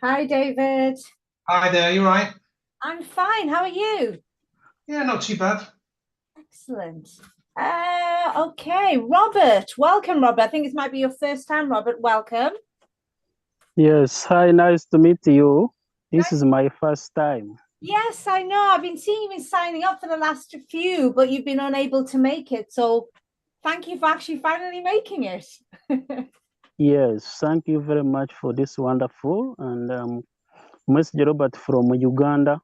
Hi, David. Hi there, you right? I'm fine. How are you? Yeah, not too bad. Excellent. Okay, Robert. Welcome, Robert. I think this might be your first time, Robert. Welcome. Yes, hi, nice to meet you. This Nice. is my first time. Yes, I know. I've been seeing you been signing up for the last few, but you've been unable to make it. So thank you for actually finally making it. Yes, thank you very much for this wonderful. And Mr. Robert from Uganda,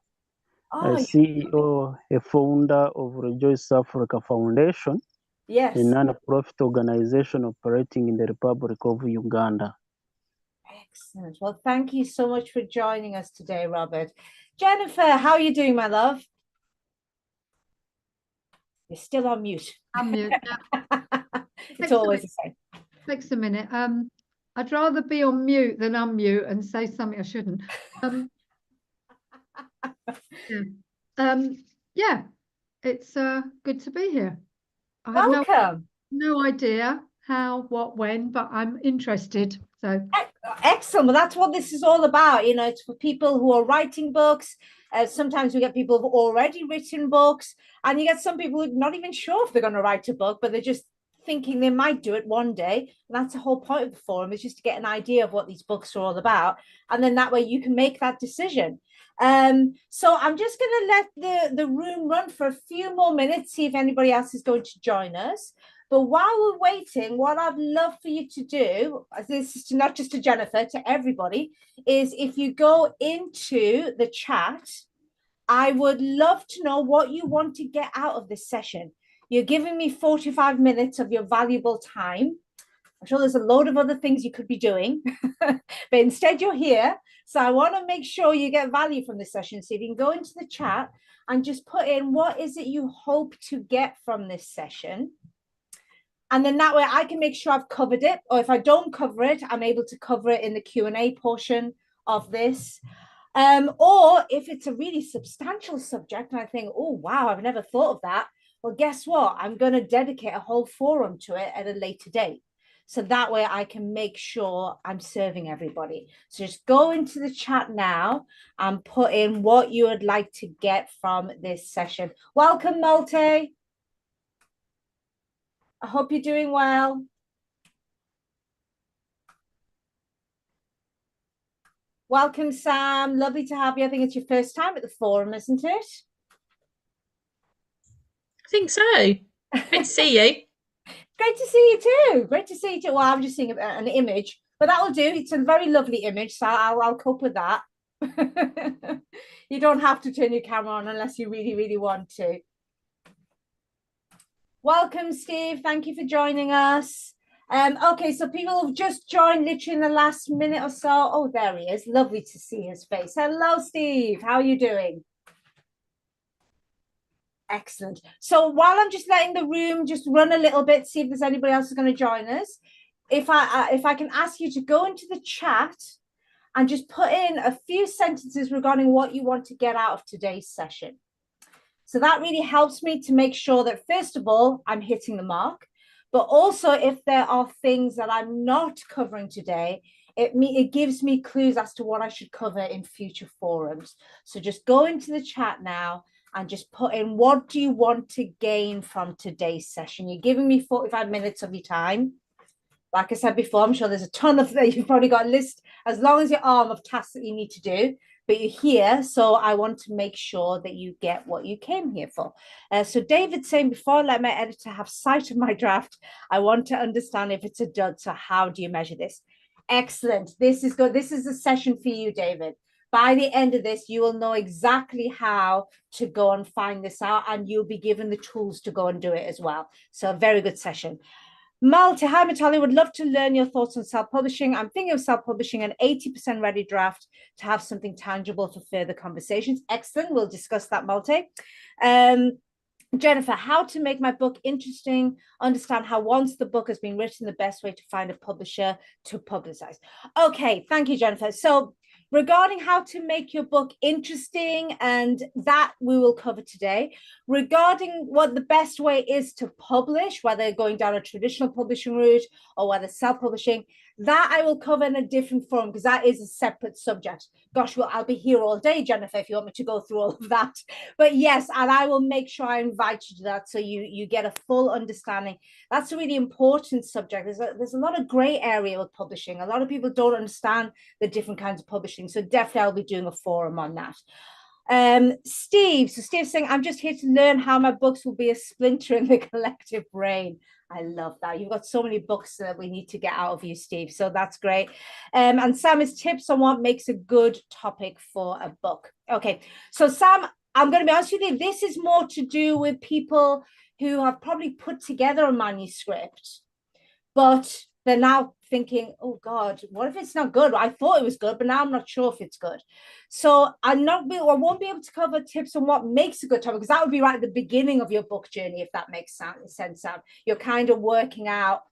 a Oh, CEO, a founder of Rejoice Africa Foundation, a yes. non-profit organization operating in the Republic of Uganda. Excellent. Well, thank you so much for joining us today, Robert. Jennifer, how are you doing, my love? You're still on mute. I'm mute. Yeah. It's Takes a always minute. the same. Takes a minute. I'd rather be on mute than unmute and say something I shouldn't. Yeah. Yeah. It's good to be here. I have Welcome. no idea how, what, when, but I'm interested. So Excellent. Well, that's what this is all about. You know, it's for people who are writing books. Sometimes we get people who've already written books, and you get some people who are not even sure if they're going to write a book, but they're just thinking they might do it one day. And that's the whole point of the forum, is just to get an idea of what these books are all about. And then that way you can make that decision. So I'm just going to let the room run for a few more minutes, see if anybody else is going to join us. But while we're waiting, what I'd love for you to do, this is not just to Jennifer, to everybody, is if you go into the chat, I would love to know what you want to get out of this session. You're giving me 45 minutes of your valuable time. I'm sure there's a load of other things you could be doing, but instead you're here. So I want to make sure you get value from this session. So if you can go into the chat and just put in what is it you hope to get from this session. And then that way I can make sure I've covered it. Or if I don't cover it, I'm able to cover it in the Q&A portion of this. Or if it's a really substantial subject and I think, oh, wow, I've never thought of that. Well, guess what? I'm going to dedicate a whole forum to it at a later date. So that way I can make sure I'm serving everybody. So just go into the chat now and put in what you would like to get from this session. Welcome, Malte. I hope you're doing well. Welcome, Sam. Lovely to have you. I think it's your first time at the forum, isn't it? I think so. Great to see you. Great to see you too. Great to see you too. Well, I'm just seeing an image, but that'll do. It's a very lovely image, so I'll cope with that. You don't have to turn your camera on unless you really, really want to. Welcome, Steve. Thank you for joining us. Okay, so people have just joined literally in the last minute or so. Oh, there he is. Lovely to see his face. Hello, Steve. How are you doing? Excellent. So while I'm just letting the room just run a little bit, see if there's anybody else who's going to join us, if I can ask you to go into the chat and just put in a few sentences regarding what you want to get out of today's session. So that really helps me to make sure that, first of all, I'm hitting the mark, but also if there are things that I'm not covering today, it gives me clues as to what I should cover in future forums. So just go into the chat now and just put in, what do you want to gain from today's session? You're giving me 45 minutes of your time. Like I said before, I'm sure there's a ton of you've probably got a list as long as your arm of tasks that you need to do, but you're here, so I want to make sure that you get what you came here for. So David's saying, before I let my editor have sight of my draft, I want to understand if it's a dud. So how do you measure this? Excellent. This is good. This is a session for you, David. By the end of this, you will know exactly how to go and find this out, and you'll be given the tools to go and do it as well. So a very good session. Malte, hi Natalia, would love to learn your thoughts on self-publishing. I'm thinking of self-publishing an 80% ready draft to have something tangible for further conversations. Excellent. We'll discuss that, Malte. Jennifer, how to make my book interesting, understand how once the book has been written, the best way to find a publisher to publicize. Okay, thank you, Jennifer. So regarding how to make your book interesting, and that we will cover today. Regarding what the best way is to publish, whether going down a traditional publishing route or whether self-publishing, That I will cover in a different forum because that is a separate subject. Gosh, well, I'll be here all day, Jennifer, if you want me to go through all of that. But yes, and I will make sure I invite you to that so you get a full understanding. That's a really important subject. There's a lot of gray area with publishing. A lot of people don't understand the different kinds of publishing. So definitely I'll be doing a forum on that. Steve's saying, I'm just here to learn how my books will be a splinter in the collective brain. I love that. You've got so many books that we need to get out of you, Steve. So that's great. And Sam is tips on what makes a good topic for a book. Okay. So Sam, I'm going to be honest with you. This is more to do with people who have probably put together a manuscript, but they're now thinking, oh God, what if it's not good? I thought it was good, but now I'm not sure if it's good. So I won't be able to cover tips on what makes a good topic, because that would be right at the beginning of your book journey, if that makes sense, Sam. You're kind of working out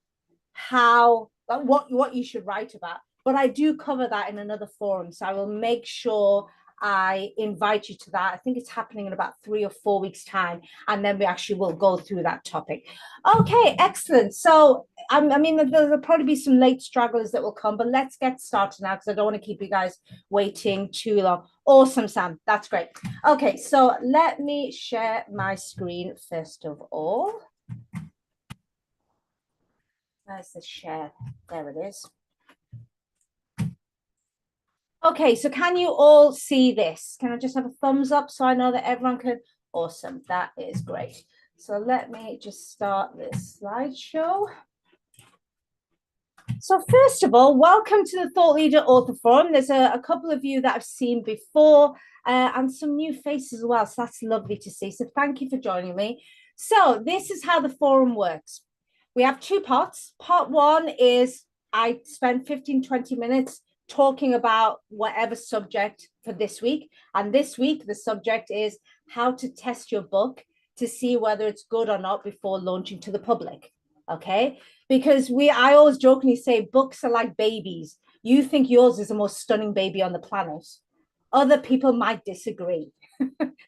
how, like, what you should write about. But I do cover that in another forum. So I will make sure I invite you to that. I think it's happening in about 3 or 4 weeks' time. And then we actually will go through that topic. Okay, excellent. So, I mean, there'll probably be some late stragglers that will come, but let's get started now because I don't want to keep you guys waiting too long. Awesome, Sam. That's great. Okay, so let me share my screen first of all. Where's the share? There it is. Okay, so can you all see this? Can I just have a thumbs up so I know that everyone can? Awesome, that is great. So let me just start this slideshow. So first of all, welcome to the Thought Leader Author Forum. There's a couple of you that I've seen before and some new faces as well. So that's lovely to see. So thank you for joining me. So this is how the forum works. We have 2 parts. Part 1 is I spend 15-20 minutes talking about whatever subject for this week. And this week, the subject is how to test your book to see whether it's good or not before launching to the public. Okay, because I always jokingly say books are like babies. You think yours is the most stunning baby on the planet. Other people might disagree.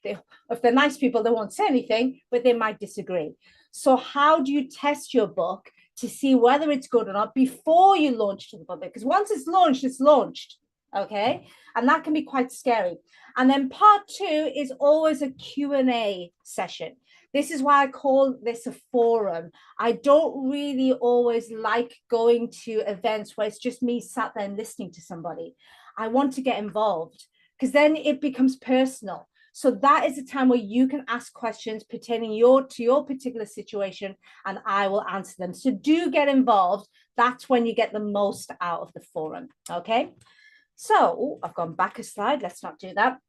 If they're nice people, they won't say anything, but they might disagree. So how do you test your book to see whether it's good or not before you launch to the public? Because once it's launched, okay? And that can be quite scary. And then part 2 is always a Q&A session. This is why I call this a forum. I don't really always like going to events where it's just me sat there and listening to somebody. I want to get involved because then it becomes personal. So that is a time where you can ask questions pertaining to your particular situation, and I will answer them. So do get involved. That's when you get the most out of the forum. Okay. So I've gone back a slide. Let's not do that.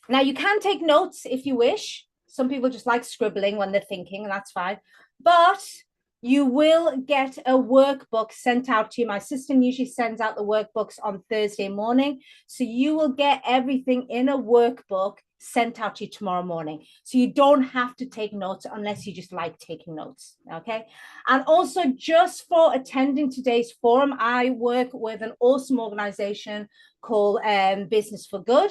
Now you can take notes if you wish. Some people just like scribbling when they're thinking, and that's fine. But you will get a workbook sent out to you. My assistant usually sends out the workbooks on Thursday morning. So you will get everything in a workbook sent out to you tomorrow morning. So you don't have to take notes unless you just like taking notes, okay? And also, just for attending today's forum, I work with an awesome organization called Business for Good.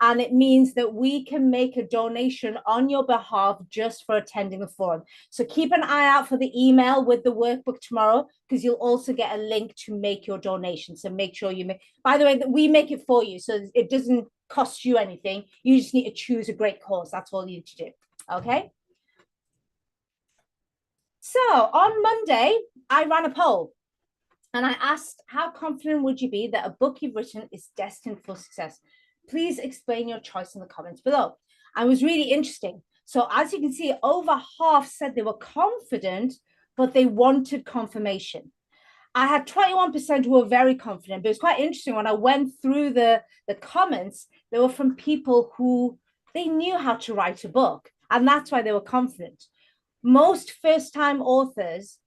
And it means that we can make a donation on your behalf just for attending the forum. So keep an eye out for the email with the workbook tomorrow, because you'll also get a link to make your donation. So make sure you make, by the way, we make it for you. So it doesn't cost you anything. You just need to choose a great cause. That's all you need to do. Okay. So on Monday, I ran a poll and I asked, how confident would you be that a book you've written is destined for success? Please explain your choice in the comments below. And it was really interesting. So as you can see, over half said they were confident, but they wanted confirmation. I had 21% who were very confident, but it was quite interesting when I went through the comments, they were from people who they knew how to write a book, and that's why they were confident. Most first-time authors,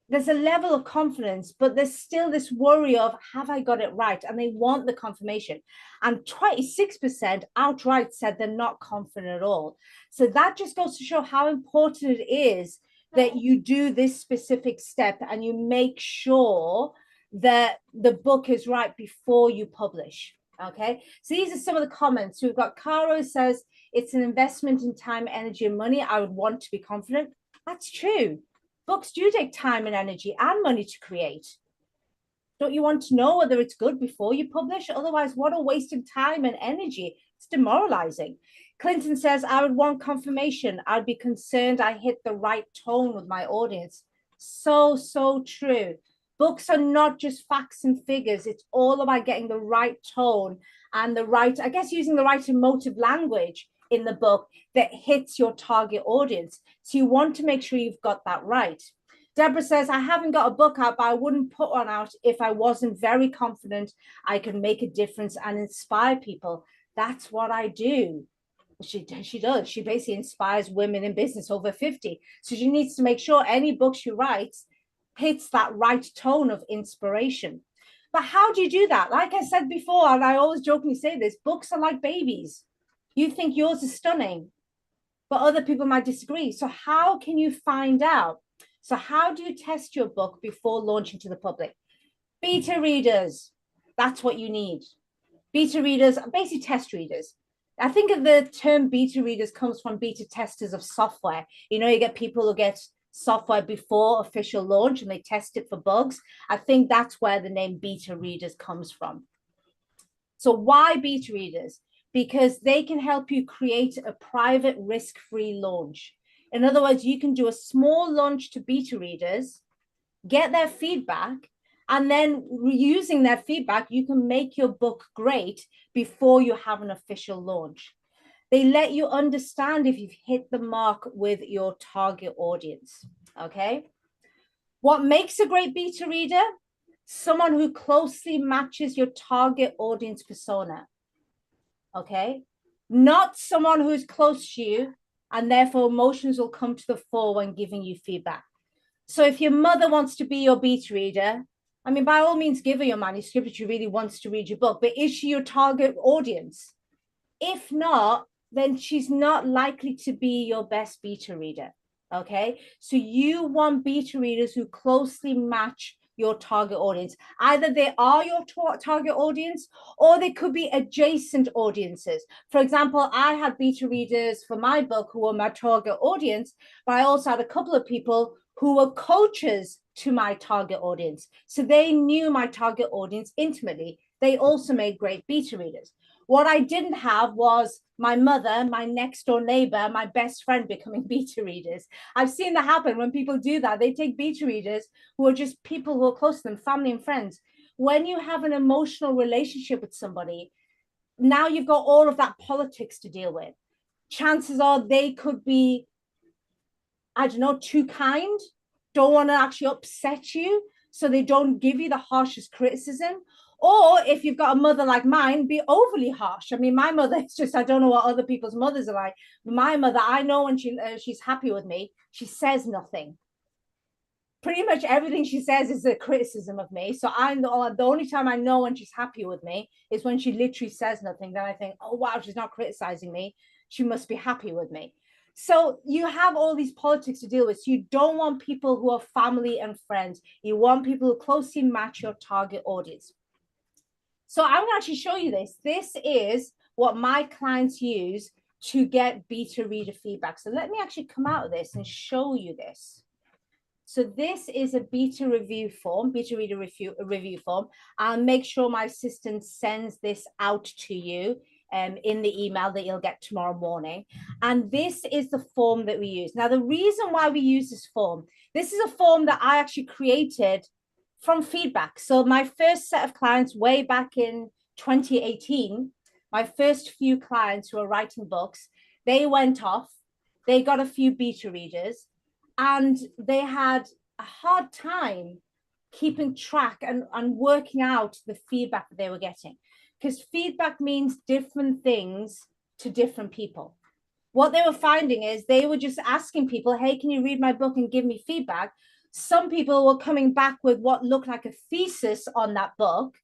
there's a level of confidence, but there's still this worry of, have I got it right? And they want the confirmation. And 26% outright said they're not confident at all. So that just goes to show how important it is that you do this specific step and you make sure that the book is right before you publish. Okay, so these are some of the comments. We've got Caro says, it's an investment in time, energy, and money. I would want to be confident. That's true. Books do take time and energy and money to create. Don't you want to know whether it's good before you publish? Otherwise, what a waste of time and energy. It's demoralizing. Clinton says, I would want confirmation. I'd be concerned I hit the right tone with my audience. So, so true. Books are not just facts and figures. It's all about getting the right tone and the right, I guess, using the right emotive language in the book that hits your target audience. So you want to make sure you've got that right. Deborah says, I haven't got a book out, but I wouldn't put one out if I wasn't very confident I could make a difference and inspire people. That's what I do. She does. She basically inspires women in business over 50. So she needs to make sure any book she writes hits that right tone of inspiration. But how do you do that? Like I said before, and I always jokingly say this, books are like babies. You think yours is stunning, but other people might disagree. So how can you find out? So how do you test your book before launching to the public? Beta readers, that's what you need. Beta readers, basically test readers. I think of the term beta readers comes from beta testers of software. You know, you get people who get software before official launch and they test it for bugs. I think that's where the name beta readers comes from. So why beta readers? Because they can help you create a private risk-free launch. In other words, you can do a small launch to beta readers, get their feedback, and then using their feedback, you can make your book great before you have an official launch. They let you understand if you've hit the mark with your target audience, okay? What makes a great beta reader? Someone who closely matches your target audience persona, okay? Not someone who is close to you and therefore emotions will come to the fore when giving you feedback. So if your mother wants to be your beta reader, I mean, by all means, give her your manuscript if she really wants to read your book, but is she your target audience? If not, then she's not likely to be your best beta reader, okay? So you want beta readers who closely match your target audience. Either they are your target audience or they could be adjacent audiences. For example, I had beta readers for my book who were my target audience, but I also had a couple of people who were coaches to my target audience. So they knew my target audience intimately. They also made great beta readers. What I didn't have was my mother, my next door neighbor, my best friend becoming beta readers. I've seen that happen when people do that. They take beta readers who are just people who are close to them, family and friends. When you have an emotional relationship with somebody, now you've got all of that politics to deal with. Chances are they could be, I don't know, too kind, don't want to actually upset you, so they don't give you the harshest criticism. Or if you've got a mother like mine, be overly harsh. I mean, my mother is just, I don't know what other people's mothers are like. My mother, I know when she's happy with me, she says nothing. Pretty much everything she says is a criticism of me. So the only time I know when she's happy with me is when she literally says nothing. Then I think, oh, wow, she's not criticizing me. She must be happy with me. So you have all these politics to deal with. So you don't want people who are family and friends. You want people who closely match your target audience. So I'm going to actually show you this. This is what my clients use to get beta reader feedback. So let me actually come out of this and show you this. So this is a beta review form, beta reader review form. I'll make sure my assistant sends this out to you in the email that you'll get tomorrow morning. And this is the form that we use. Now, the reason why we use this is a form that I actually created from feedback. So my first set of clients way back in 2018, my first few clients who are writing books, they went off, they got a few beta readers, and they had a hard time keeping track and working out the feedback that they were getting, because feedback means different things to different people. What they were finding is they were just asking people, hey, can you read my book and give me feedback? Some people were coming back with what looked like a thesis on that book.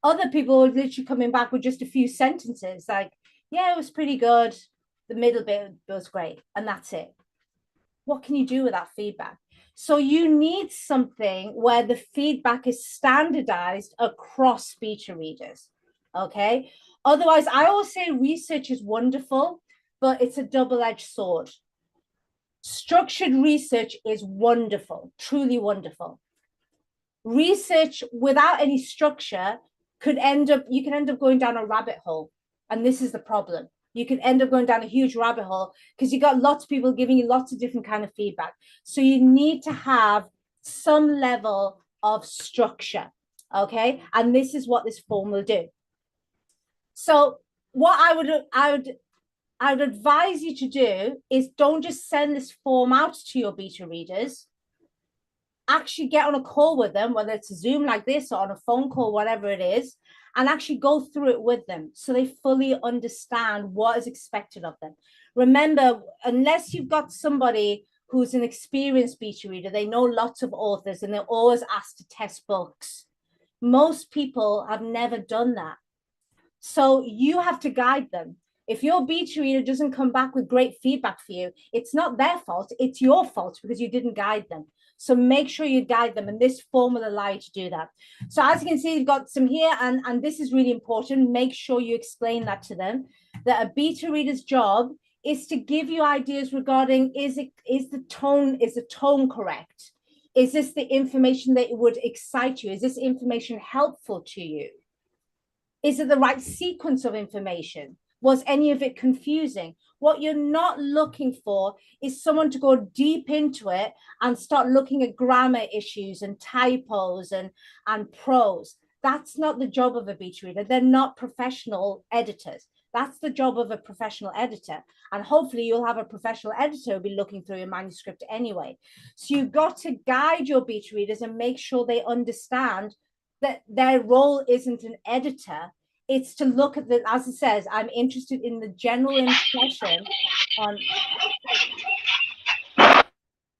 Other people were literally coming back with just a few sentences like, yeah, it was pretty good. The middle bit was great. And that's it. What can you do with that feedback? So you need something where the feedback is standardized across beta readers, okay? Otherwise, I always say research is wonderful, but it's a double-edged sword. Structured research is wonderful, truly wonderful. Research without any structure you can end up going down a rabbit hole. And this is the problem. You can end up going down a huge rabbit hole because you got lots of people giving you lots of different kind of feedback. So you need to have some level of structure. Okay. And this is what this form will do. So what I would advise you to do is don't just send this form out to your beta readers. Actually get on a call with them, whether it's a Zoom like this or on a phone call, whatever it is, and actually go through it with them so they fully understand what is expected of them. Remember, unless you've got somebody who's an experienced beta reader, they know lots of authors and they're always asked to test books. Most people have never done that. So you have to guide them. If your beta reader doesn't come back with great feedback for you, it's not their fault, it's your fault because you didn't guide them. So make sure you guide them, and this form will allow you to do that. So as you can see, you've got some here, and this is really important. Make sure you explain that to them, that a beta reader's job is to give you ideas regarding, is the tone correct? Is this the information that would excite you? Is this information helpful to you? Is it the right sequence of information? Was any of it confusing? What you're not looking for is someone to go deep into it and start looking at grammar issues and typos and prose. That's not the job of a beta reader. They're not professional editors. That's the job of a professional editor. And hopefully you'll have a professional editor who'll be looking through your manuscript anyway. So you've got to guide your beta readers and make sure they understand that their role isn't an editor. It's to look at as it says, I'm interested in the general impression on.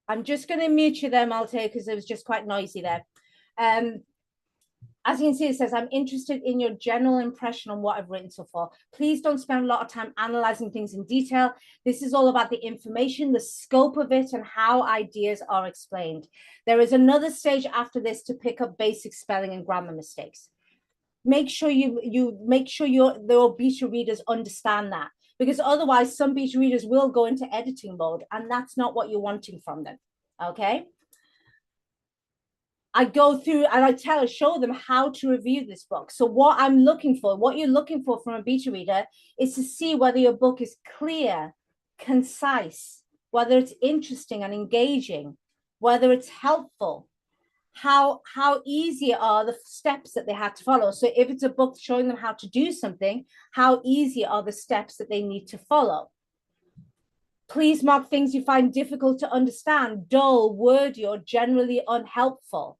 I'm just going to mute you there, Malte, because it was just quite noisy there. As you can see, it says, I'm interested in your general impression on what I've written so far. Please don't spend a lot of time analyzing things in detail. This is all about the information, the scope of it, and how ideas are explained. There is another stage after this to pick up basic spelling and grammar mistakes. Make sure your beta readers understand that, because otherwise some beta readers will go into editing mode, and that's not what you're wanting from them. Okay. I go through and I show them how to review this book. So what you're looking for from a beta reader is to see whether your book is clear, concise, whether it's interesting and engaging, whether it's helpful, how easy are the steps that they had to follow. So if it's a book showing them how to do something, how easy are the steps that they need to follow? Please mark things you find difficult to understand, dull, wordy, or generally unhelpful.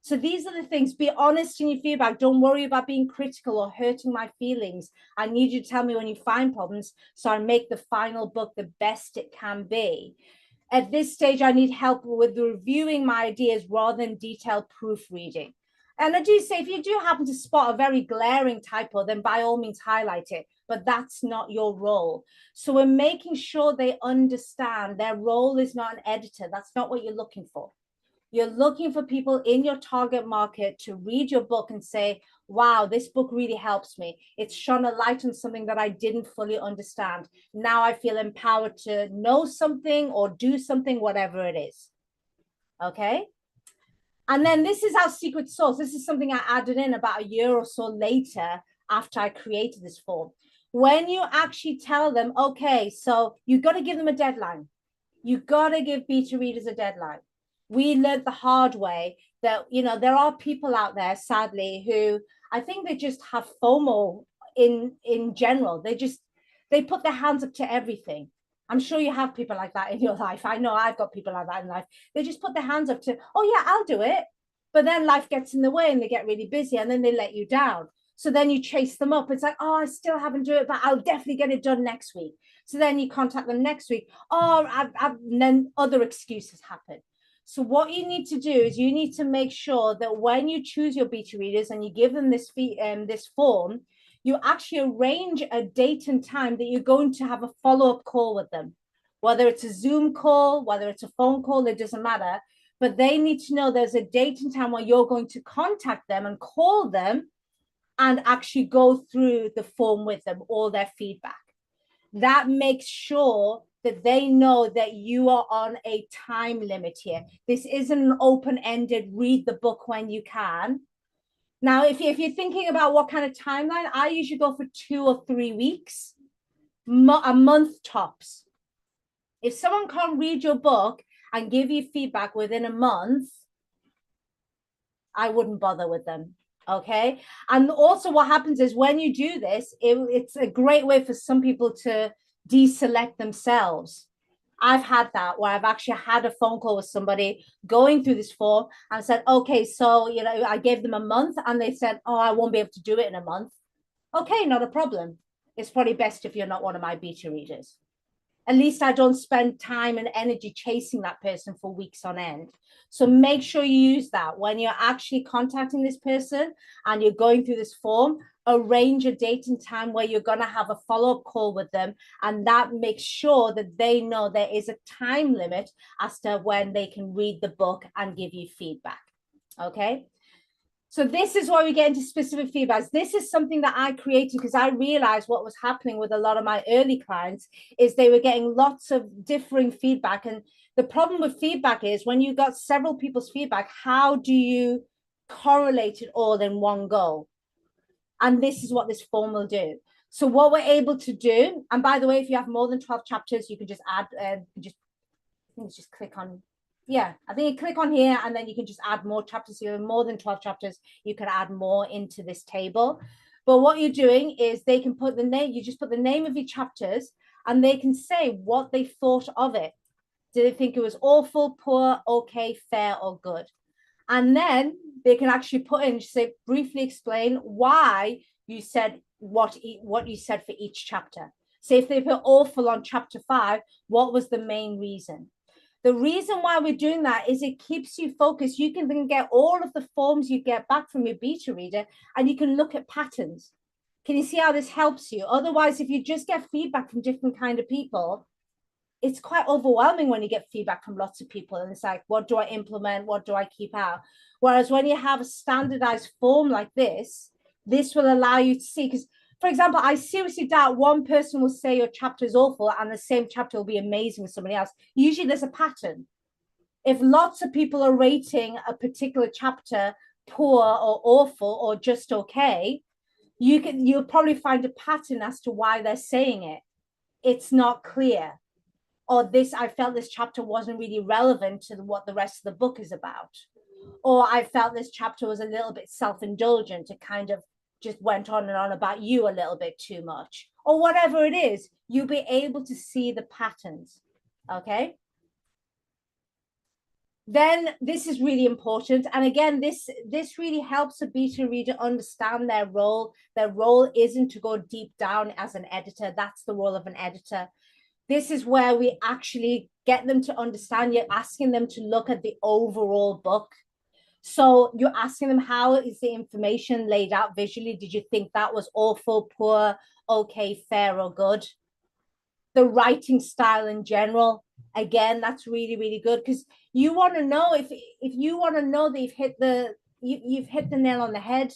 So these are the things. Be honest in your feedback. Don't worry about being critical or hurting my feelings. I need you to tell me when you find problems so I make the final book the best it can be. At this stage, I need help with reviewing my ideas rather than detailed proofreading. And I do say, if you do happen to spot a very glaring typo, then by all means highlight it, but that's not your role. So we're making sure they understand their role is not an editor. That's not what you're looking for. You're looking for people in your target market to read your book and say, wow, this book really helps me. It's shone a light on something that I didn't fully understand. Now I feel empowered to know something or do something, whatever it is. Okay. And then this is our secret sauce. This is something I added in about a year or so later after I created this form. When you actually tell them, okay, so you got to give them a deadline. You got to give beta readers a deadline. We learned the hard way that, there are people out there, sadly, who I think they just have FOMO in general. They put their hands up to everything. I'm sure you have people like that in your life. I know I've got people like that in life. They just put their hands up to, oh yeah, I'll do it. But then life gets in the way and they get really busy and then they let you down. So then you chase them up. It's like, oh, I still haven't done it, but I'll definitely get it done next week. So then you contact them next week. Oh, and then other excuses happen. So what you need to do is you need to make sure that when you choose your beta readers and you give them this form, you actually arrange a date and time that you're going to have a follow-up call with them. Whether it's a Zoom call, whether it's a phone call, it doesn't matter. But they need to know there's a date and time where you're going to contact them and call them and actually go through the form with them, all their feedback. That makes sure that they know that you are on a time limit here. This isn't an open-ended, read the book when you can. Now, if you're thinking about what kind of timeline, I usually go for 2 or 3 weeks, a month tops. If someone can't read your book and give you feedback within a month, I wouldn't bother with them. Okay. And also what happens is when you do this, it's a great way for some people to deselect themselves. I've had that where I've actually had a phone call with somebody going through this form and said, okay, so, you know, I gave them a month and they said, oh, I won't be able to do it in a month. Okay, not a problem. It's probably best if you're not one of my beta readers. At least I don't spend time and energy chasing that person for weeks on end. So make sure you use that when you're actually contacting this person and you're going through this form. Arrange a date and time where you're going to have a follow-up call with them, and that makes sure that they know there is a time limit as to when they can read the book and give you feedback. Okay. So this is why we get into specific feedbacks. This is something that I created because I realized what was happening with a lot of my early clients is they were getting lots of differing feedback. And the problem with feedback is when you got several people's feedback, how do you correlate it all in one go? And this is what this form will do. So what we're able to do, and by the way, if you have more than 12 chapters, you can just add, just click on, yeah, I think you click on here and then you can just add more chapters. So you have more than 12 chapters, you can add more into this table. But what you're doing is they can put the name, you just put the name of your chapters and they can say what they thought of it. Did they think it was awful, poor, okay, fair, or good? And then they can actually put in, say, briefly explain why you said what you said for each chapter. Say if they put awful on chapter 5, what was the main reason? The reason why we're doing that is it keeps you focused. You can then get all of the forms you get back from your beta reader and you can look at patterns. Can you see how this helps you? Otherwise, if you just get feedback from different kind of people, it's quite overwhelming when you get feedback from lots of people. And it's like, what do I implement? What do I keep out? Whereas when you have a standardized form like this will allow you to see, because for example, I seriously doubt one person will say your chapter is awful and the same chapter will be amazing with somebody else. Usually there's a pattern. If lots of people are rating a particular chapter poor or awful or just okay, you'll probably find a pattern as to why they're saying it. It's not clear. Or I felt this chapter wasn't really relevant to what the rest of the book is about. Or I felt this chapter was a little bit self-indulgent. It kind of just went on and on about you a little bit too much. Or whatever it is, you'll be able to see the patterns. Okay? Then this is really important. And again, this really helps a beta reader understand their role. Their role isn't to go deep down as an editor. That's the role of an editor. This is where we actually get them to understand. You're asking them to look at the overall book. So you're asking them, how is the information laid out visually? Did you think that was awful, poor, okay, fair, or good? The writing style in general, again, that's really, really good because you want to know if you want to know that you've hit the nail on the head.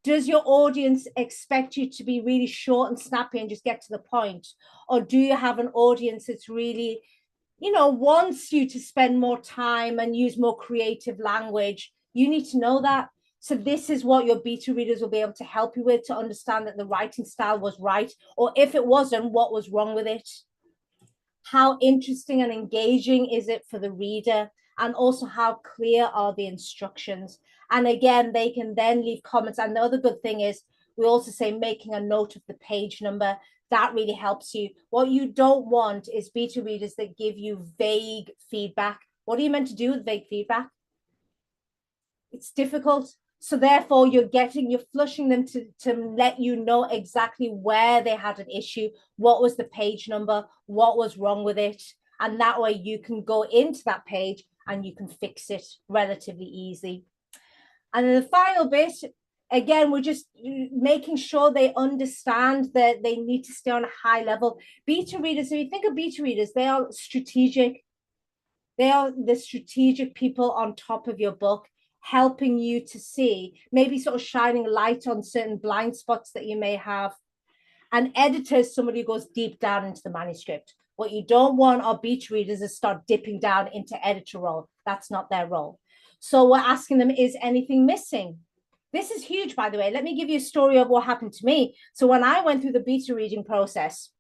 Does your audience expect you to be really short and snappy and just get to the point? Or do you have an audience that's really, wants you to spend more time and use more creative language? You need to know that. So this is what your beta readers will be able to help you with, to understand that the writing style was right. Or if it wasn't, what was wrong with it? How interesting and engaging is it for the reader? And also how clear are the instructions? And again, they can then leave comments. And the other good thing is we also say making a note of the page number. That really helps you. What you don't want is beta readers that give you vague feedback. What are you meant to do with vague feedback? It's difficult. So therefore you're flushing them to let you know exactly where they had an issue, what was the page number, what was wrong with it. And that way you can go into that page and you can fix it relatively easy. And then the final bit, again, we're just making sure they understand that they need to stay on a high level. Beta readers, if you think of beta readers, they are strategic. They are the strategic people on top of your book, helping you to see, maybe sort of shining light on certain blind spots that you may have. An editor is somebody who goes deep down into the manuscript. What you don't want our beta readers to start dipping down into editor role. That's not their role. So we're asking them, is anything missing? This is huge, by the way. Let me give you a story of what happened to me. So when I went through the beta reading process,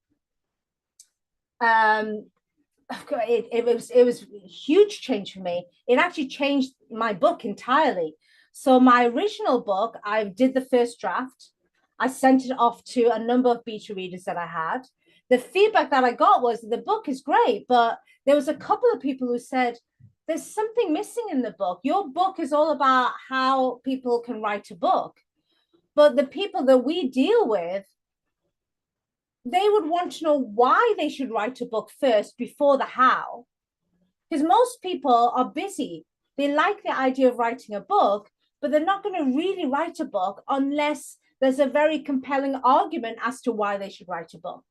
it was a huge change for me. It actually changed my book entirely. So my original book, I did the first draft. I sent it off to a number of beta readers that I had. The feedback that I got was the book is great, but there was a couple of people who said, there's something missing in the book. Your book is all about how people can write a book. But the people that we deal with, they would want to know why they should write a book first before the how. Because most people are busy. They like the idea of writing a book, but they're not going to really write a book unless there's a very compelling argument as to why they should write a book.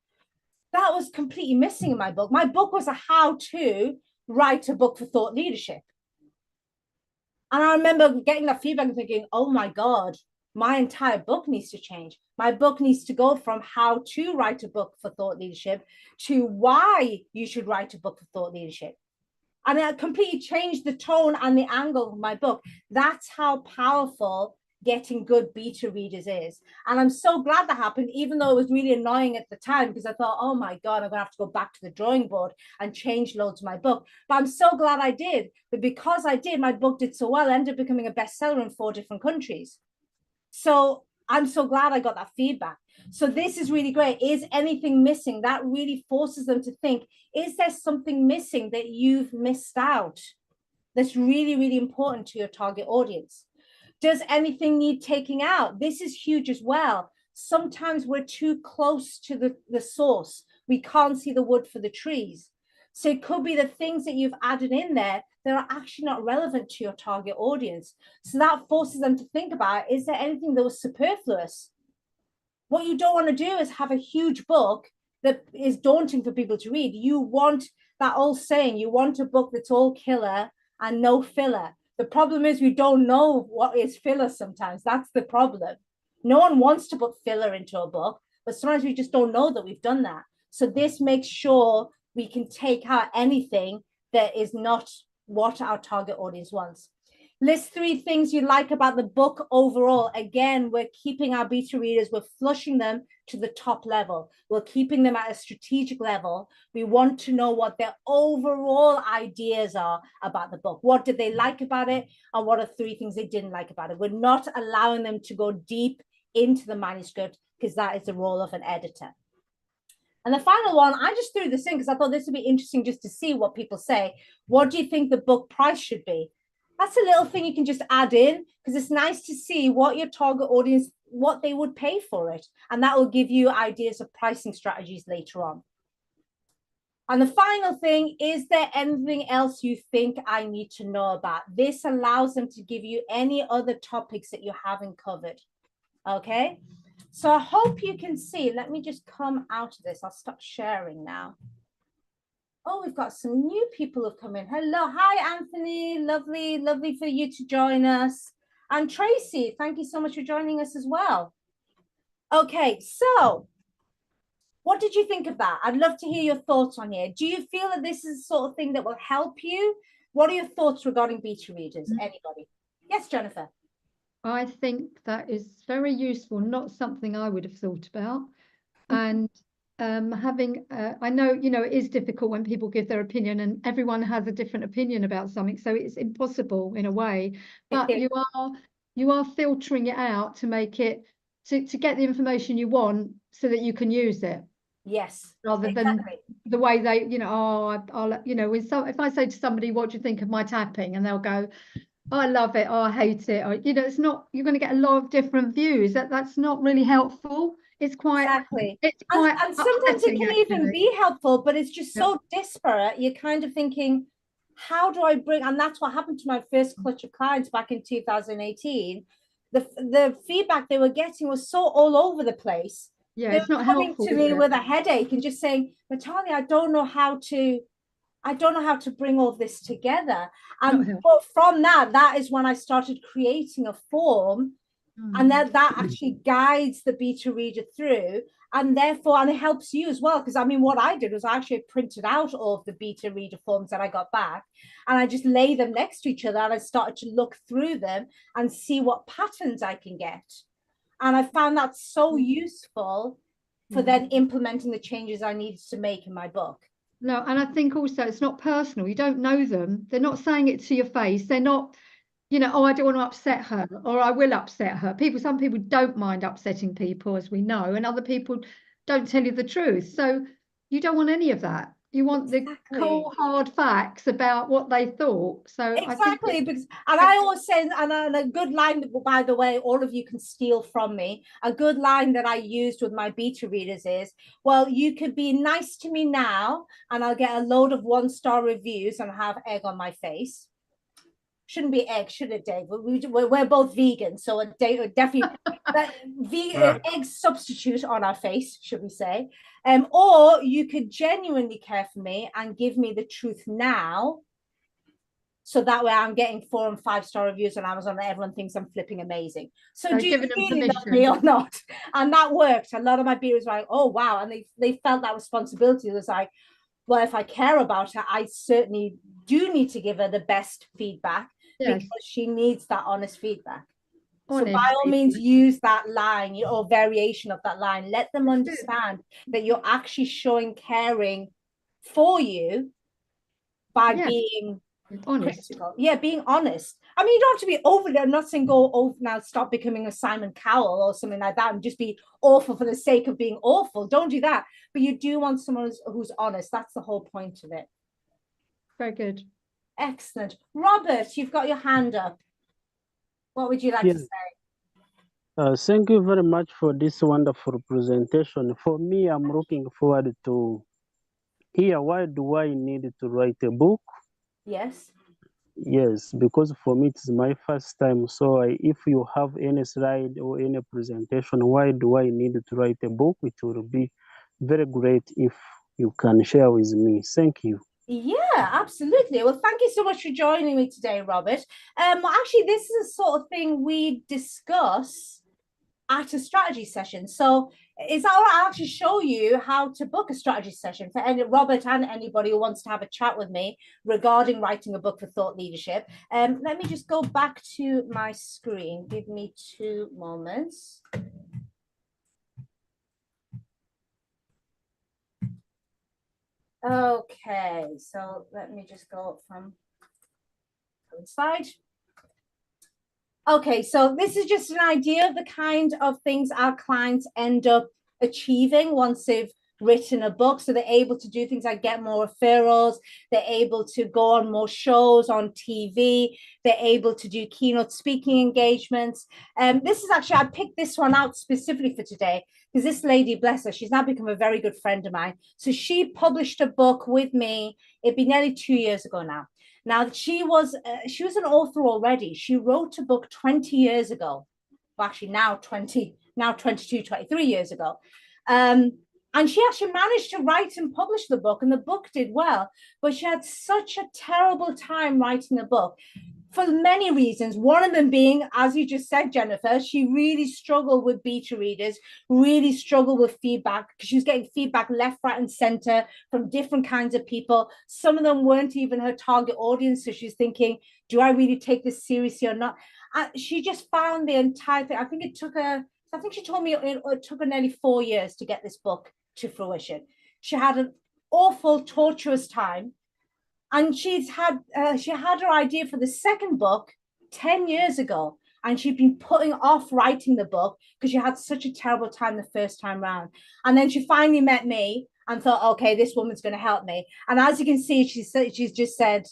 That was completely missing in my book. My book was a how to write a book for thought leadership. And I remember getting that feedback and thinking, oh my God, my entire book needs to change. My book needs to go from how to write a book for thought leadership to why you should write a book for thought leadership. And it completely changed the tone and the angle of my book. That's how powerful getting good beta readers is. And I'm so glad that happened, even though it was really annoying at the time, because I thought, oh my God, I'm gonna have to go back to the drawing board and change loads of my book. But I'm so glad I did. But because I did, my book did so well, it ended up becoming a bestseller in 4 different countries. So I'm so glad I got that feedback. So this is really great. Is anything missing? That really forces them to think, is there something missing that you've missed out that's really, really important to your target audience? Does anything need taking out? This is huge as well. Sometimes we're too close to the source. We can't see the wood for the trees. So it could be the things that you've added in there that are actually not relevant to your target audience. So that forces them to think about, is there anything that was superfluous? What you don't want to do is have a huge book that is daunting for people to read. You want that old saying, you want a book that's all killer and no filler. The problem is we don't know what is filler sometimes. That's the problem. No one wants to put filler into a book, but sometimes we just don't know that we've done that. So this makes sure we can take out anything that is not what our target audience wants. List 3 things you like about the book overall. Again, we're keeping our beta readers, we're flushing them to the top level. We're keeping them at a strategic level. We want to know what their overall ideas are about the book. What did they like about it? And what are 3 things they didn't like about it? We're not allowing them to go deep into the manuscript because that is the role of an editor. And the final one, I just threw this in because I thought this would be interesting just to see what people say. What do you think the book price should be? That's a little thing you can just add in because it's nice to see what your target audience, what they would pay for it. And that will give you ideas of pricing strategies later on. And the final thing, is there anything else you think I need to know about? This allows them to give you any other topics that you haven't covered. Okay, so I hope you can see. Let me just come out of this. I'll stop sharing now. Oh, we've got some new people who've come in. Hello. Hi, Anthony. Lovely, lovely for you to join us. And Tracy, thank you so much for joining us as well. Okay, so what did you think of that? I'd love to hear your thoughts on here. Do you feel that this is the sort of thing that will help you? What are your thoughts regarding beta readers? Anybody? Yes, Jennifer. I think that is very useful, not something I would have thought about. And having, I know, you know, it is difficult when people give their opinion and everyone has a different opinion about something. So it's impossible in a way, but you are filtering it out to make it, to get the information you want so that you can use it. Yes. Rather than the way they, you know, oh, I'll, you know, if I say to somebody, what do you think of my tapping? And they'll go, oh, I love it, oh, I hate it. Or, you know, it's not, you're going to get a lot of different views. That's not really helpful. It's quite, it's quite and sometimes it can even be helpful, but it's just so disparate. You're kind of thinking, how do I bring, and that's what happened to my first clutch of clients back in 2018. The feedback they were getting was so all over the place. Yeah, it's not helpful. Coming to me with a headache and just saying, Natalia, I don't know how to bring all this together. And but from that is when I started creating a form, and that actually guides the beta reader through. And therefore, and it helps you as well, because I mean, what I did was I actually printed out all of the beta reader forms that I got back, and I just lay them next to each other, and I started to look through them and see what patterns I can get. And I found that so useful for then implementing the changes I needed to make in my book. No, and I think also it's not personal. You don't know them. They're not saying it to your face. They're not, you know, oh, I don't want to upset her, or I will upset her. Some people don't mind upsetting people, as we know, and other people don't tell you the truth. So you don't want any of that. You want the cold, hard facts about what they thought. So exactly, because, and I always say, and a good line that, by the way, all of you can steal from me. A good line that I used with my beta readers is, well, you could be nice to me now, and I'll get a load of 1-star reviews and have egg on my face. Shouldn't be egg, should it, Dave? We're both vegan, so a definitely vegan egg substitute on our face, should we say? Or you could genuinely care for me and give me the truth now, so that way I'm getting 4 and 5-star reviews on Amazon and everyone thinks I'm flipping amazing. So do you really love me or not? And that worked. A lot of my viewers were like, oh wow, and they felt that responsibility. It was like, well, if I care about her, I certainly do need to give her the best feedback, because she needs that honest feedback. So by all means, use that line or variation of that line. Let them understand that you're actually showing caring for you by being honest. Critical. Yeah, being honest. I mean, you don't have to be overly, I'm not saying go over now, stop becoming a Simon Cowell or something like that and just be awful for the sake of being awful. Don't do that. But you do want someone who's honest. That's the whole point of it. Very good. Excellent. Robert, you've got your hand up. What would you like to say? Thank you very much for this wonderful presentation. For me, I'm looking forward to hear, why do I need to write a book? Yes. Yes, because for me, it's my first time. So if you have any slide or any presentation, why do I need to write a book? It will be very great if you can share with me. Thank you. Yeah, absolutely. Well, thank you so much for joining me today, Robert. Actually, this is a sort of thing we discuss at a strategy session. So is that all right? I'll actually show you how to book a strategy session for Robert and anybody who wants to have a chat with me regarding writing a book for thought leadership. Let me just go back to my screen. Give me 2 moments. Okay, so let me just go from slide. Okay, so this is just an idea of the kind of things our clients end up achieving once they've written a book. So they're able to do things like get more referrals, they're able to go on more shows on TV, they're able to do keynote speaking engagements. This is actually, I picked this one out specifically for today because this lady, bless her, she's now become a very good friend of mine. So she published a book with me, it'd be nearly 2 years ago now. Now, she was an author already. She wrote a book 20 years ago. Well, actually now 22, 23 years ago. And she actually managed to write and publish the book, and the book did well. But she had such a terrible time writing the book for many reasons. One of them being, as you just said, Jennifer, she really struggled with beta readers, really struggled with feedback because she was getting feedback left, right, and center from different kinds of people. Some of them weren't even her target audience. So she's thinking, do I really take this seriously or not? She just found the entire thing. I think she told me it took her nearly 4 years to get this book to fruition. She had an awful, torturous time. And she had her idea for the second book 10 years ago, and she'd been putting off writing the book because she had such a terrible time the first time round. And then she finally met me and thought, okay, this woman's going to help me. And as you can see, she's just said,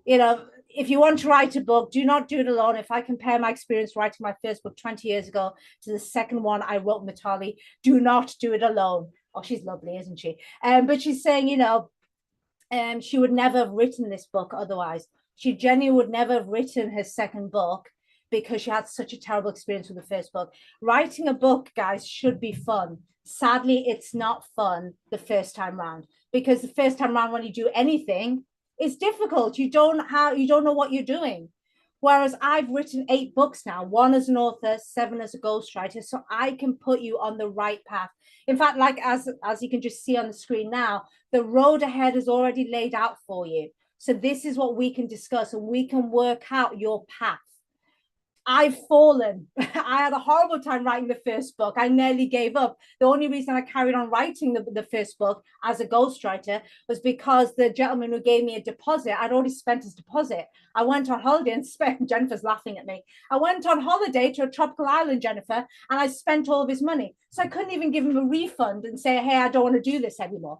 you know, if you want to write a book, do not do it alone. If I compare my experience writing my first book 20 years ago to the second one I wrote, Mitali, do not do it alone. Oh, she's lovely, isn't she? But she's saying, you know, she would never have written this book otherwise. She genuinely would never have written her second book because she had such a terrible experience with the first book. Writing a book, guys, should be fun. Sadly, it's not fun the first time round, because the first time round when you do anything, it's difficult. You don't know what you're doing. Whereas I've written 8 books now, 1 as an author, 7 as a ghostwriter, so I can put you on the right path. In fact, like as you can just see on the screen now, the road ahead is already laid out for you. So this is what we can discuss, and we can work out your path. I've fallen. I had a horrible time writing the first book. I nearly gave up. The only reason I carried on writing the first book as a ghostwriter was because the gentleman who gave me a deposit, I'd already spent his deposit. I went on holiday and spent, Jennifer's laughing at me. I went on holiday to a tropical island, Jennifer, and I spent all of his money. So I couldn't even give him a refund and say, hey, I don't want to do this anymore.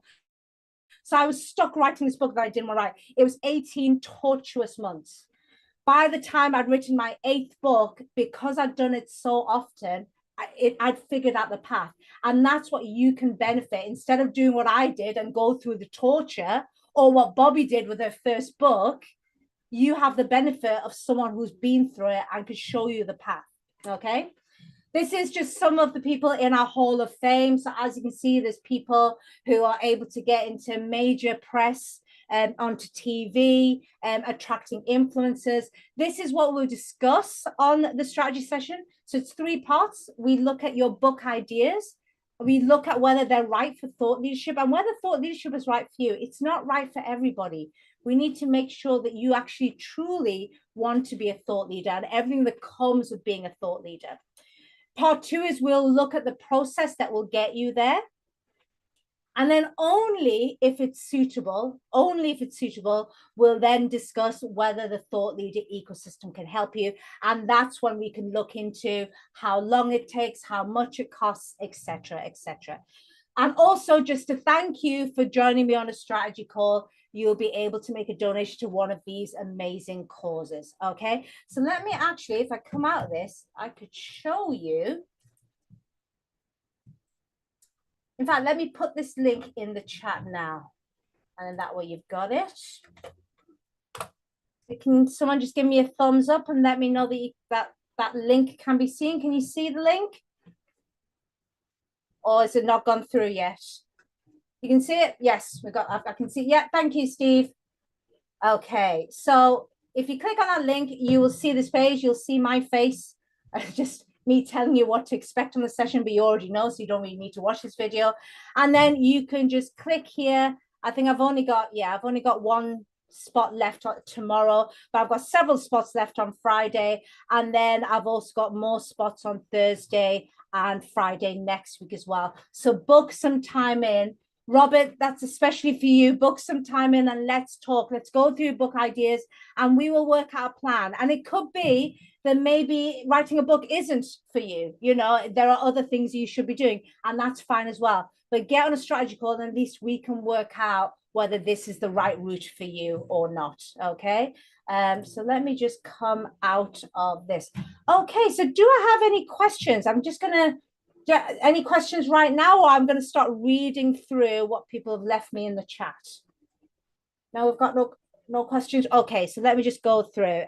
So I was stuck writing this book that I didn't want to write. It was 18 tortuous months. By the time I'd written my 8th book, because I'd done it so often, I'd figured out the path. And that's what you can benefit. Instead of doing what I did and go through the torture, or what Bobby did with her first book, you have the benefit of someone who's been through it and can show you the path. Okay. This is just some of the people in our Hall of Fame. So as you can see, there's people who are able to get into major press, onto TV, attracting influencers. This is what we'll discuss on the strategy session. So it's 3 parts. We look at your book ideas. We look at whether they're right for thought leadership, and whether thought leadership is right for you. It's not right for everybody. We need to make sure that you actually truly want to be a thought leader and everything that comes with being a thought leader. Part 2 is we'll look at the process that will get you there. And then only if it's suitable, we'll then discuss whether the thought leader ecosystem can help you. And that's when we can look into how long it takes, how much it costs, etc., etc. And also, just to thank you for joining me on a strategy call, you'll be able to make a donation to one of these amazing causes. Okay, so let me actually, if I come out of this, I could show you. In fact, let me put this link in the chat now. And then that way you've got it. Can someone just give me a thumbs up and let me know that that link can be seen? Can you see the link? Or is it not gone through yet? You can see it? Yes, I can see. Yeah, thank you, Steve. Okay, so if you click on that link, you will see this page. You'll see my face. Just me telling you what to expect on the session, but you already know, so you don't really need to watch this video. And then you can just click here. I think I've only got 1 spot left tomorrow, but I've got several spots left on Friday. And then I've also got more spots on Thursday and Friday next week as well. So book some time in. Robert, that's especially for you. Book some time in and let's talk. Let's go through book ideas and we will work out a plan. And it could be that maybe writing a book isn't for you. You know, there are other things you should be doing, and that's fine as well. But get on a strategy call and at least we can work out whether this is the right route for you or not. Okay. So let me just come out of this. Okay. So do I have any questions? I'm just going to, any questions right now, or I'm going to start reading through what people have left me in the chat. No, we've got no questions. Okay. So let me just go through.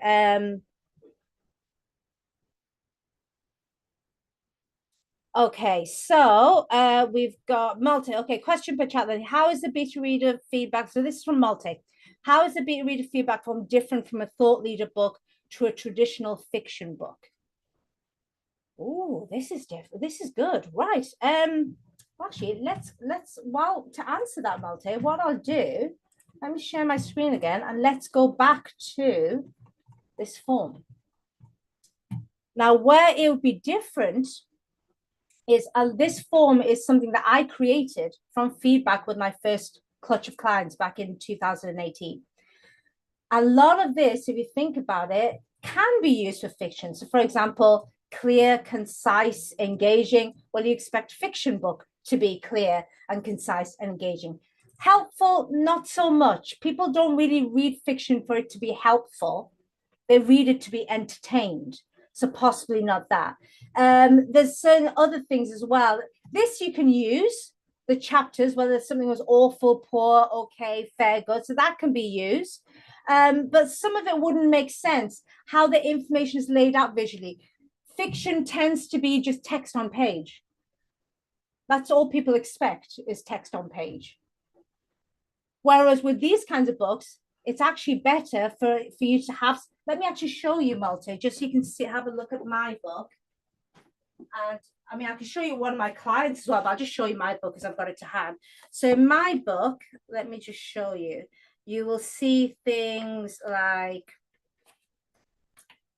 Okay, so we've got Malte. Okay, question per chat then. How is the beta reader feedback? So this is from Malte. How is the beta reader feedback from different from a thought leader book to a traditional fiction book? Oh, this is different. This is good, right? Actually, let's well, to answer that, Malte, what I'll do, let me share my screen again and let's go back to this form. Now, where it would be different is this form is something that I created from feedback with my first clutch of clients back in 2018. A lot of this, if you think about it, can be used for fiction. So for example, clear, concise, engaging. Well, you expect fiction book to be clear and concise and engaging. Helpful, not so much. People don't really read fiction for it to be helpful. They read it to be entertained. So possibly not that. There's certain other things as well. This you can use, the chapters, whether something was awful, poor, okay, fair, good. So that can be used. But some of it wouldn't make sense, how the information is laid out visually. Fiction tends to be just text on page. That's all people expect is text on page. Whereas with these kinds of books, it's actually better for you to have let me actually show you, Malte, just so you can see, have a look at my book. And I mean, I can show you one of my clients as well, but I'll just show you my book because I've got it to hand. So in my book, let me just show you. You will see things like,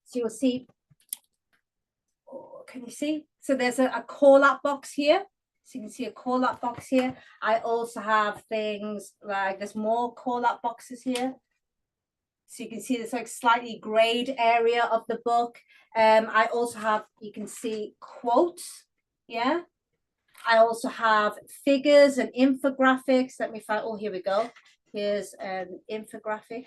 so you'll see, oh, can you see? So there's a call-out box here. So you can see a call-out box here. I also have things like, there's more call-out boxes here. So you can see this like slightly grayed area of the book. I also have, you can see quotes. Yeah. I also have figures and infographics. Let me find, oh, here we go. Here's an infographic.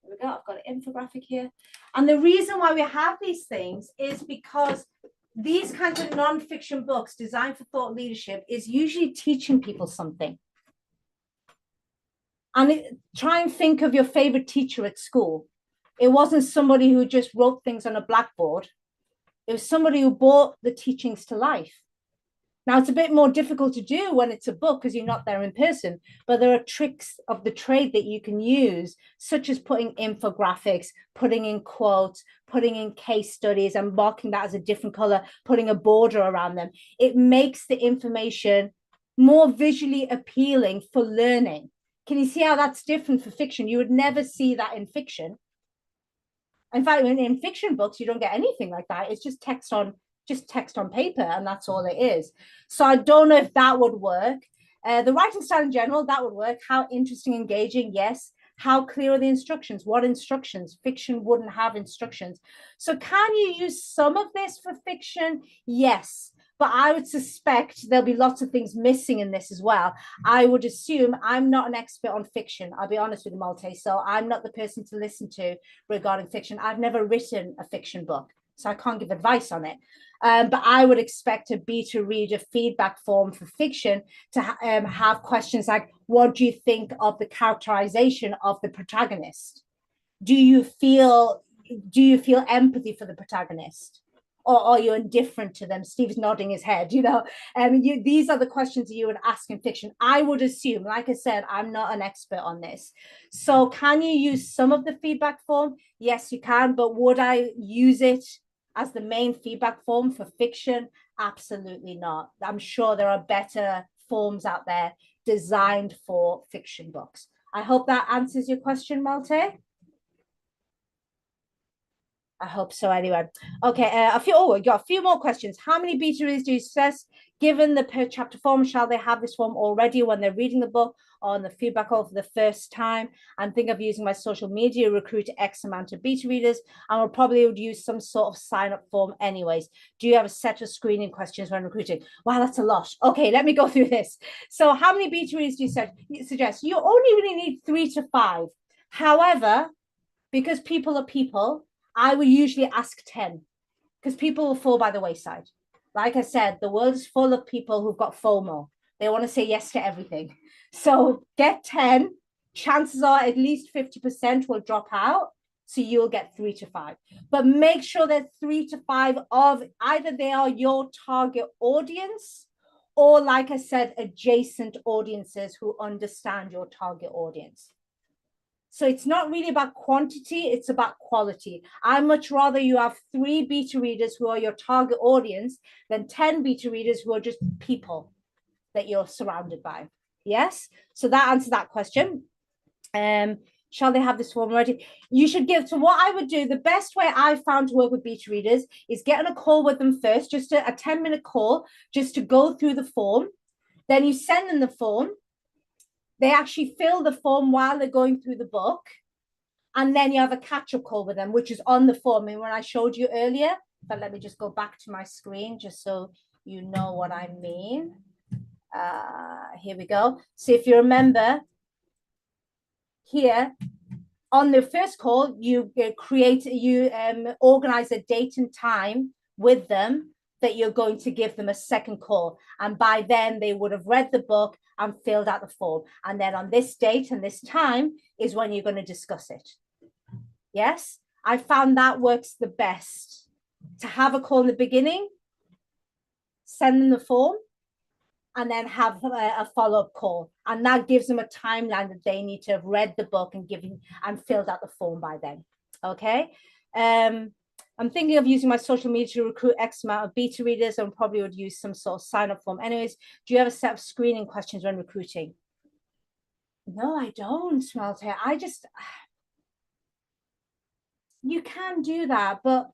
There we go, I've got an infographic here. And the reason why we have these things is because these kinds of non-fiction books designed for thought leadership is usually teaching people something. And try and think of your favorite teacher at school. It wasn't somebody who just wrote things on a blackboard. It was somebody who brought the teachings to life. Now, it's a bit more difficult to do when it's a book because you're not there in person, but there are tricks of the trade that you can use, such as putting infographics, putting in quotes, putting in case studies and marking that as a different color, putting a border around them. It makes the information more visually appealing for learning. Can you see how that's different for fiction? You would never see that in fiction. In fact, in fiction books, you don't get anything like that. It's just text on paper, and that's all it is. So I don't know if that would work. The writing style in general, that would work. How interesting, engaging, yes. How clear are the instructions? What instructions? Fiction wouldn't have instructions. So can you use some of this for fiction? Yes. But I would suspect there'll be lots of things missing in this as well. I would assume, I'm not an expert on fiction. I'll be honest with you, Malte. So I'm not the person to listen to regarding fiction. I've never written a fiction book, so I can't give advice on it. But I would expect a beta reader feedback form for fiction to have questions like, what do you think of the characterization of the protagonist? Do you feel empathy for the protagonist? Or are you indifferent to them? Steve's nodding his head, these are the questions that you would ask in fiction. I would assume, like I said, I'm not an expert on this. So can you use some of the feedback form? Yes, you can, but would I use it as the main feedback form for fiction? Absolutely not. I'm sure there are better forms out there designed for fiction books. I hope that answers your question, Malte. I hope so anyway. Okay, we got a few more questions. How many beta readers do you suggest, given the per chapter form? Shall they have this form already when they're reading the book or on the feedback call for the first time? And think of using my social media, recruit X amount of beta readers, and we'll probably would use some sort of sign up form anyways. Do you have a set of screening questions when recruiting? Wow, that's a lot. Okay, let me go through this. So how many beta readers do you suggest? You only really need 3 to 5. However, because people are people, I would usually ask 10 because people will fall by the wayside. Like I said, the world is full of people who've got FOMO. They want to say yes to everything. So get 10. Chances are at least 50% will drop out. So you'll get 3 to 5. But make sure that 3 to 5 of either they are your target audience or, like I said, adjacent audiences who understand your target audience. So it's not really about quantity, it's about quality. I much rather you have 3 beta readers who are your target audience than 10 beta readers who are just people that you're surrounded by. Yes? So that answers that question. Shall they have this form already? You should give, so what I would do, the best way I've found to work with beta readers is get on a call with them first, just a 10-minute call, just to go through the form. Then you send them the form. They actually fill the form while they're going through the book. And then you have a catch-up call with them, which is on the form. And when I showed you earlier, but let me just go back to my screen just so you know what I mean. Here we go. So if you remember here, on the first call, you organize a date and time with them that you're going to give them a second call. And by then they would have read the book and filled out the form. And then on this date and this time is when you're going to discuss it. Yes, I found that works the best. To have a call in the beginning, send them the form, and then have a follow-up call. And that gives them a timeline that they need to have read the book and given and filled out the form by then. Okay. I'm thinking of using my social media to recruit X amount of beta readers, and probably would use some sort of sign-up form. Anyways, do you have a set of screening questions when recruiting? No, I don't, Malte. You can do that, but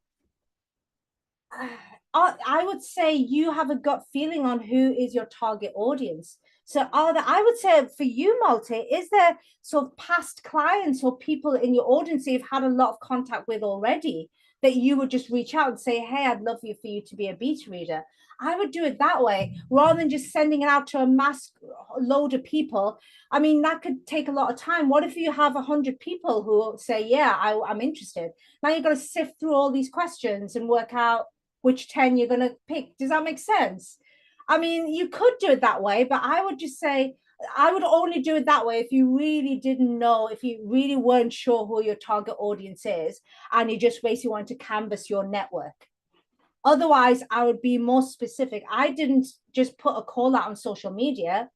I would say you have a gut feeling on who is your target audience. So I would say for you, Malte, is there sort of past clients or people in your audience you've had a lot of contact with already that you would just reach out and say, hey, I'd love for you to be a beta reader? I would do it that way rather than just sending it out to a mass load of people. I mean, that could take a lot of time. What if you have 100 people who say, yeah, I'm interested? Now you've got to sift through all these questions and work out which 10 you're going to pick. Does that make sense? I mean, you could do it that way, but I would just say, I would only do it that way if you really didn't know, if you really weren't sure who your target audience is, and you just basically want to canvas your network. Otherwise, I would be more specific. I didn't just put a call out on social media.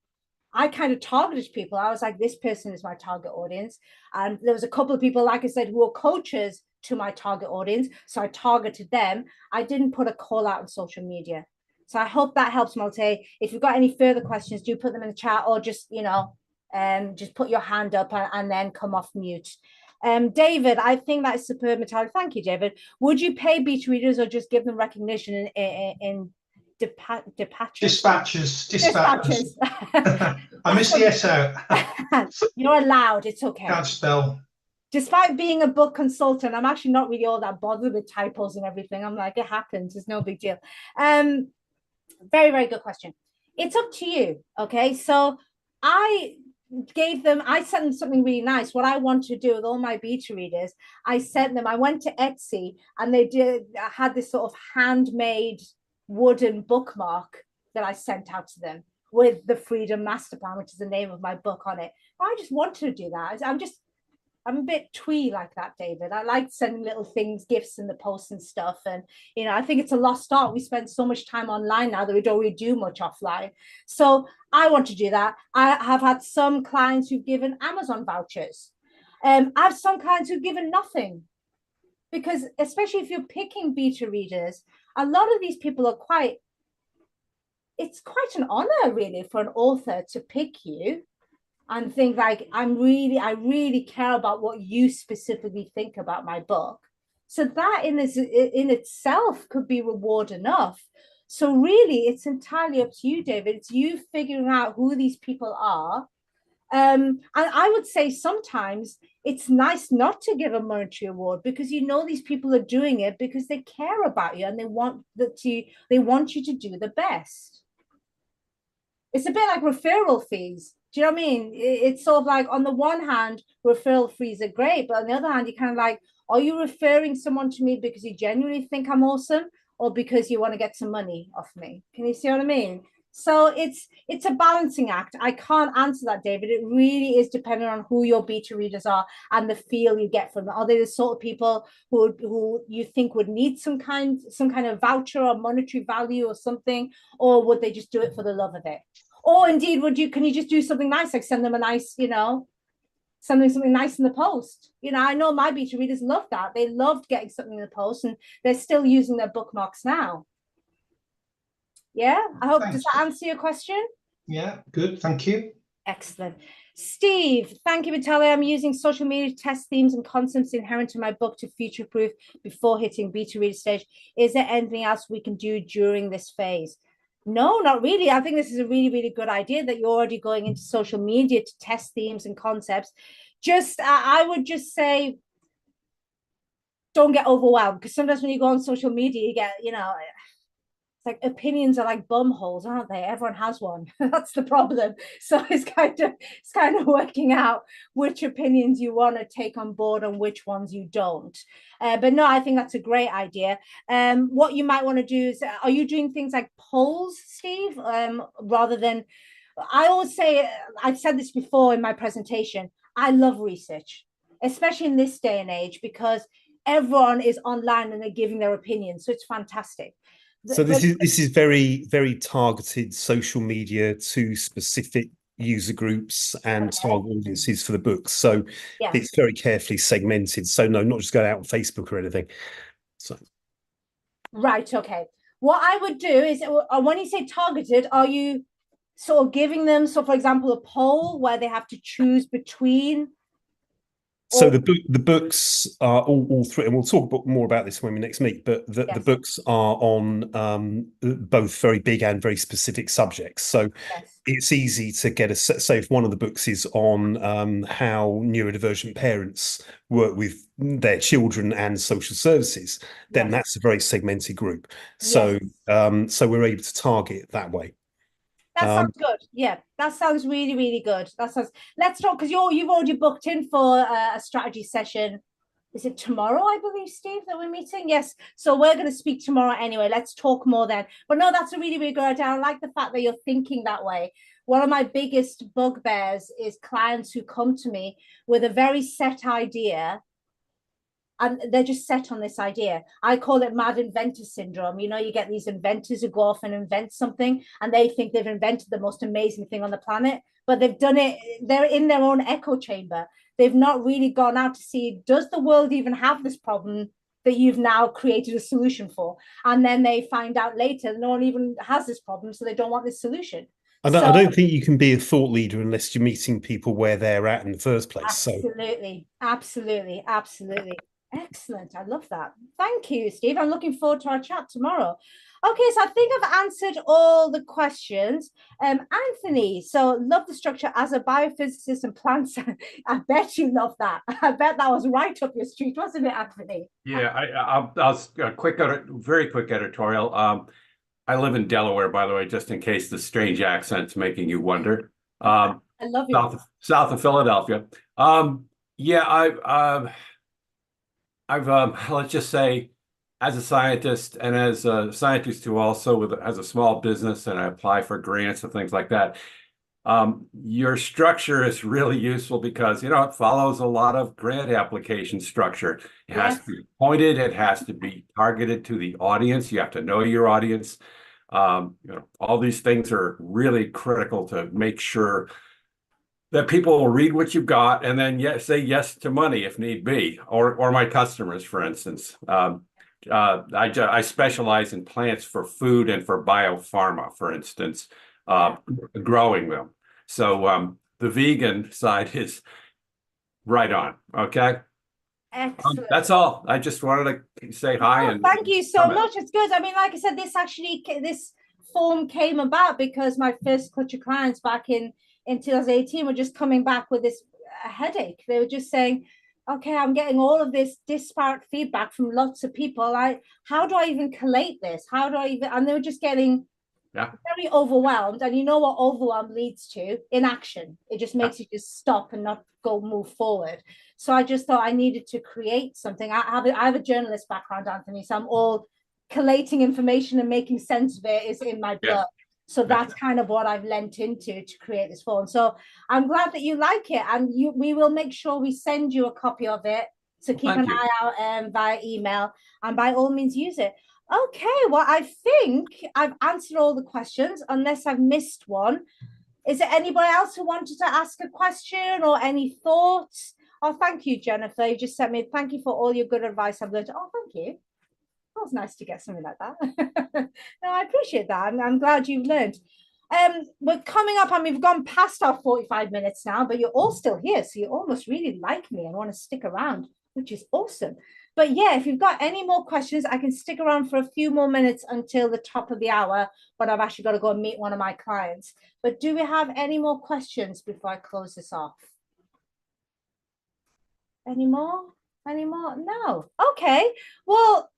I kind of targeted people. I was like, this person is my target audience. And there was a couple of people, like I said, who were coaches to my target audience. So I targeted them. I didn't put a call out on social media. So I hope that helps, Malte. If you've got any further questions, do put them in the chat, or just, just put your hand up and then come off mute. David, I think that is superb, Natalia. Thank you, David. Would you pay beta readers or just give them recognition in dispatches? I missed the S out. You're allowed. It's okay. Can't spell. Despite being a book consultant, I'm actually not really all that bothered with typos and everything. I'm like, it happens. It's no big deal. Very, very good question. It's up to you. Okay. So I sent them something really nice. What I want to do with all my beta readers, I went to Etsy, and I had this sort of handmade wooden bookmark that I sent out to them with the Freedom Master Plan, which is the name of my book, on it. I just wanted to do that. I'm a bit twee like that, David. I like sending little things, gifts in the post and stuff. And, I think it's a lost art. We spend so much time online now that we don't really do much offline. So I want to do that. I have had some clients who've given Amazon vouchers. I have some clients who've given nothing, because especially if you're picking beta readers, a lot of these people are it's quite an honor really for an author to pick you and think like, I really care about what you specifically think about my book. So that in itself could be reward enough. So really, it's entirely up to you, David. It's you figuring out who these people are. And I would say sometimes it's nice not to give a monetary award, because these people are doing it because they care about you and they want you to do the best. It's a bit like referral fees. Do you know what I mean? It's sort of like, on the one hand, referral fees are great, but on the other hand, you're kind of like, are you referring someone to me because you genuinely think I'm awesome, or because you want to get some money off me? Can you see what I mean? So it's a balancing act. I can't answer that, David. It really is dependent on who your beta readers are and the feel you get from them. Are they the sort of people who you think would need some kind of voucher or monetary value or something, or would they just do it for the love of it? Or indeed, can you just do something nice, like send them a nice, something nice in the post? I know my beta readers loved that. They loved getting something in the post, and they're still using their bookmarks now. Yeah, I hope. Thanks. Does that answer your question? Yeah, good. Thank you. Excellent. Steve, thank you, Vitaly. I'm using social media to test themes and concepts inherent in my book to future-proof before hitting beta reader stage. Is there anything else we can do during this phase? No, not really. I think this is a really, really good idea that you're already going into social media to test themes and concepts. I would just say, don't get overwhelmed, because sometimes when you go on social media, you get, it's like opinions are like bum holes, aren't they? Everyone has one. That's the problem. So it's kind of working out which opinions you want to take on board and which ones you don't. But no, I think that's a great idea. What you might want to do is, are you doing things like polls, Steve, rather than? I always say, I've said this before in my presentation, I love research, especially in this day and age, because everyone is online and they're giving their opinions. So it's fantastic. So this is very, very targeted social media to specific user groups and target audiences for the books. So Yeah. it's very carefully segmented. So no, not just going out on Facebook or anything. So right, okay. What I would do is, when you say targeted, are you sort of giving them, so for example, a poll where they have to choose between? So the books are all three, and we'll talk more about this when we next meet. But the books are on both very big and very specific subjects. So it's easy to get a say if one of the books is on how neurodivergent parents work with their children and social services, then that's a very segmented group. So so we're able to target that way. That sounds good. Yeah, that sounds really, really good. That sounds. Let's talk, because you've already booked in for a strategy session. Is it tomorrow, I believe, Steve, that we're meeting? Yes. So we're going to speak tomorrow anyway. Let's talk more then. But no, that's a really, really good idea. I like the fact that you're thinking that way. One of my biggest bugbears is clients who come to me with a very set idea, and they're just set on this idea. I call it mad inventor syndrome. You know, you get these inventors who go off and invent something, and they think they've invented the most amazing thing on the planet, but they've done it, they're in their own echo chamber. They've not really gone out to see, does the world even have this problem that you've now created a solution for? And then they find out later no one even has this problem, so they don't want this solution. I don't think you can be a thought leader unless you're meeting people where they're at in the first place. Absolutely, absolutely, absolutely. Excellent. I love that. Thank you, Steve. I'm looking forward to our chat tomorrow. Okay, so I think I've answered all the questions. Anthony, so love the structure as a biophysicist and plant science. I bet you love that. I bet that was right up your street, wasn't it, Anthony? Yeah, I'll very quick editorial. I live in Delaware, by the way, just in case the strange accent's making you wonder. I love you. South of Philadelphia. Yeah, I've let's just say, as a scientist and as a scientist who also has a small business and I apply for grants and things like that, your structure is really useful because, you know, it follows a lot of grant application structure. It has to be pointed, it has to be targeted to the audience. You have to know your audience. You know, all these things are really critical to make sure that people will read what you've got and then say yes to money if need be, or my customers, for instance. I specialize in plants for food and for biopharma, for instance, growing them. So the vegan side is right on. Okay. Excellent. That's all. I just wanted to say hi. And thank you so much. It's good. I mean, like I said, this form came about because my first clutch of clients back in 2018 were just coming back with this headache. They were just saying, okay, I'm getting all of this disparate feedback from lots of people. How do I even collate this? How do I even, and they were just getting very overwhelmed. And you know what overwhelm leads to? Inaction. It just makes you just stop and not move forward. So I just thought I needed to create something. I have a journalist background, Anthony, so I'm all collating information and making sense of it is in my blood. So that's kind of what I've lent into to create this form. So I'm glad that you like it, and we will make sure we send you a copy of it. So keep an eye out via email, and by all means use it. Okay, well, I think I've answered all the questions, unless I've missed one. Is there anybody else who wanted to ask a question or any thoughts? Oh, thank you, Jennifer. You just sent me, thank you for all your good advice. I've learned. Oh, thank you. It was nice to get something like that. No, I appreciate that. I'm glad you've learned. We're coming up, and we've gone past our 45 minutes now, but you're all still here, so you almost really like me and want to stick around, which is awesome. But yeah, if you've got any more questions, I can stick around for a few more minutes until the top of the hour, but I've actually got to go and meet one of my clients. But do we have any more questions before I close this off? Any more? No. Okay. Well,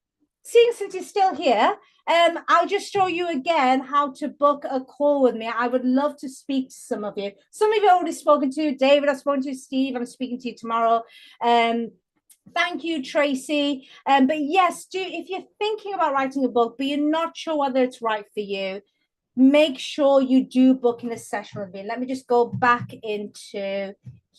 since you're still here, I'll just show you again how to book a call with me. I would love to speak to some of you. Some of you I've already spoken to. David, I've spoken to. Steve, I'm speaking to you tomorrow. Thank you, Tracy. But yes, if you're thinking about writing a book, but you're not sure whether it's right for you, make sure you do book in a session with me. Let me just go back into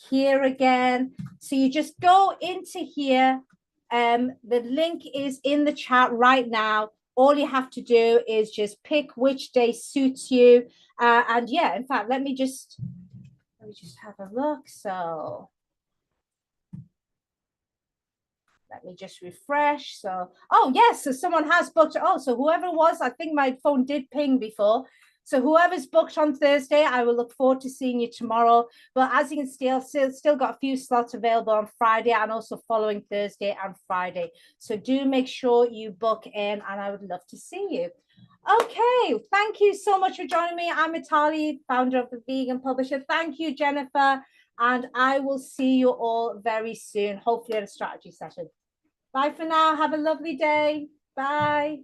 here again. So you just go into here. The link is in the chat right now. All you have to do is just pick which day suits you. And yeah, in fact, let me just have a look. So let me just refresh. So, oh yes, so someone has booked. Oh, so whoever was, I think my phone did ping before. So whoever's booked on Thursday, I will look forward to seeing you tomorrow. But as you can still got a few slots available on Friday and also following Thursday and Friday. So do make sure you book in, and I would love to see you. Okay, thank you so much for joining me. I'm Itali, founder of the Vegan Publisher. Thank you, Jennifer. And I will see you all very soon, hopefully at a strategy session. Bye for now. Have a lovely day. Bye.